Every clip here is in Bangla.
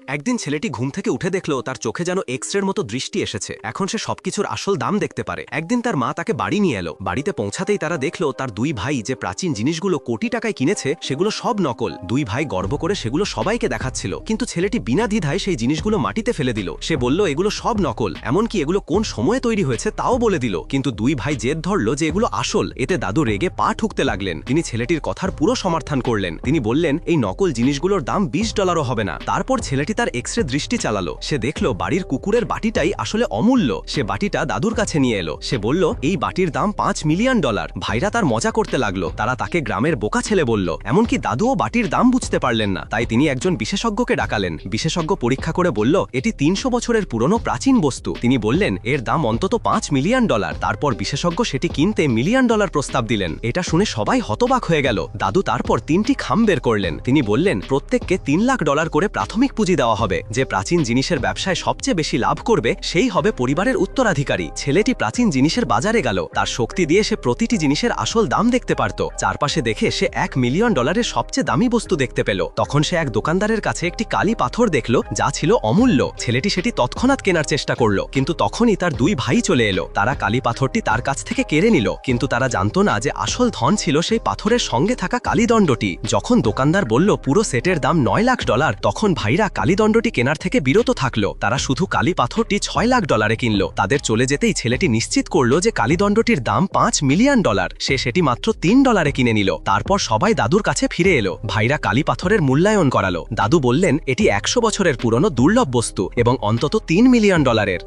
একদিন ছেলেটি ঘুম থেকে উঠে দেখল তার চোখে যেন এক্সরের মতো দৃষ্টি এসেছে। এখন সে সবকিছুর আসল দাম দেখতে পারে। একদিন তার মা তাকে বাড়ি নিয়ে এলো। বাড়িতে পৌঁছাতেই তারা দেখল তার দুই ভাই যে প্রাচীন জিনিসগুলো কোটি টাকায় কিনেছে সেগুলো সব নকল। দুই ভাই গর্ব করে সেগুলো সবাইকে দেখাচ্ছিল, কিন্তু ছেলেটি বিনা দ্বিধায় সেই জিনিসগুলো মাটিতে ফেলে দিল। সে বলল এগুলো সব নকল, এমনকি এগুলো কোন সময়ে তৈরি হয়েছে তাও বলে দিল। কিন্তু দুই ভাই জেদ ধরল যে এগুলো আসল। এতে দাদু রেগে পা ঠুকতে লাগলেন। তিনি ছেলেটির কথার পুরো সমর্থন করলেন। তিনি বললেন এই নকল জিনিসগুলোর দাম $20ও হবে না। তারপর ছেলেটি তার এক্সরে দৃষ্টি চালালো। সে দেখল বাড়ির কুকুরের বাটিটাই আসলে অমূল্য। সে বাটিটা দাদুর কাছে নিয়ে এলো। সে বলল এই বাটির দাম $5 মিলিয়ন। ভাইরা তার মজা করতে লাগলো। তারা তাকে গ্রামের বোকা ছেলে বলল। এমনকি দাদুও বাটির দাম বুঝতে পারলেন না। তাই তিনি একজন বিশেষজ্ঞকে ডাকালেন। বিশেষজ্ঞ পরীক্ষা করে বলল এটি 300 বছরের পুরনো প্রাচীন বস্তু। তিনি বললেন এর দাম অন্তত $5 মিলিয়ন। তারপর বিশেষজ্ঞ সেটি কিনতে $1 মিলিয়ন প্রস্তাব দিলেন। এটা শুনে সবাই হতবাক হয়ে গেল। দাদু তারপর 3টি খাম বের করলেন। তিনি বললেন প্রত্যেককে $3 লাখ করে প্রাথমিক পুঁজি দেওয়া হবে। যে প্রাচীন জিনিসের ব্যবসায় সবচেয়ে বেশি লাভ করবে সেই হবে পরিবারের উত্তরাধিকারী। ছেলেটি প্রাচীন জিনিসের বাজারে গেল। তার শক্তি দিয়ে সে প্রতিটি জিনিসের আসল দাম দেখতে পারত। চারপাশে দেখে সে $1 মিলিয়ন সবচেয়ে দামি বস্তু দেখতে পেল। তখন সে এক দোকানদারের কাছে একটি কালি পাথর দেখল যা ছিল অমূল্য। ছেলেটি সেটি তৎক্ষণাৎ কেনার চেষ্টা করল, কিন্তু তখনই তার দুই ভাই চলে এলো। তারা কালি পাথরটি তার কাছ থেকে কেড়ে নিল, কিন্তু তারা জানতো না যে আসল ধন ছিল সেই পাথরের সঙ্গে থাকা কালীদণ্ডটি। যখন দোকানদার বলল পুরো সেটের দাম $9 লাখ, তখন ভাইরা কালীদণ্ডটি কেনার থেকে বিরত থাকলো। তারা শুধু কালি পাথরটি $6 লাখ কিনল। তাদের চলে যেতেই ছেলেটি নিশ্চিত করলো যে কালীদণ্ডটির দাম $5 মিলিয়ন। সে সেটি মাত্র $3 কিনে নিল। তারপর সবাই দাদুর কাছে ফিরে এলো। ভাইরা কালি পাথরের মূল্যায়ন করালো। দাদু বললেন এটি 100 বছরের পুরনো দুর্লভ বস্তু এবং অন্তত $3 মিলিয়ন।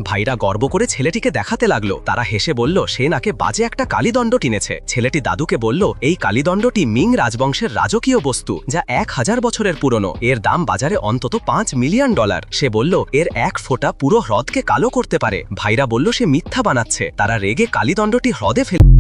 ভাইরা গর্ব করে ছেলেটিকে দেখাতে লাগলো। তারা হেসে বলল সে নাকি বাজে একটা কালীদণ্ড কিনেছে। ছেলেটি দাদুকে বলল এই কালীদণ্ডটি মিং রাজবংশের রাজকীয় বস্তু, যা 1000 বছরের পুরনো। এর দাম বাজারে অন্তত $5 মিলিয়ন। সে বলল এর এক ফোঁটা পুরো হ্রদকে কালো করতে পারে। ভাইরা বলল সে মিথ্যা বানাচ্ছে। তারা রেগে কালীদণ্ডটি হ্রদে ফেলে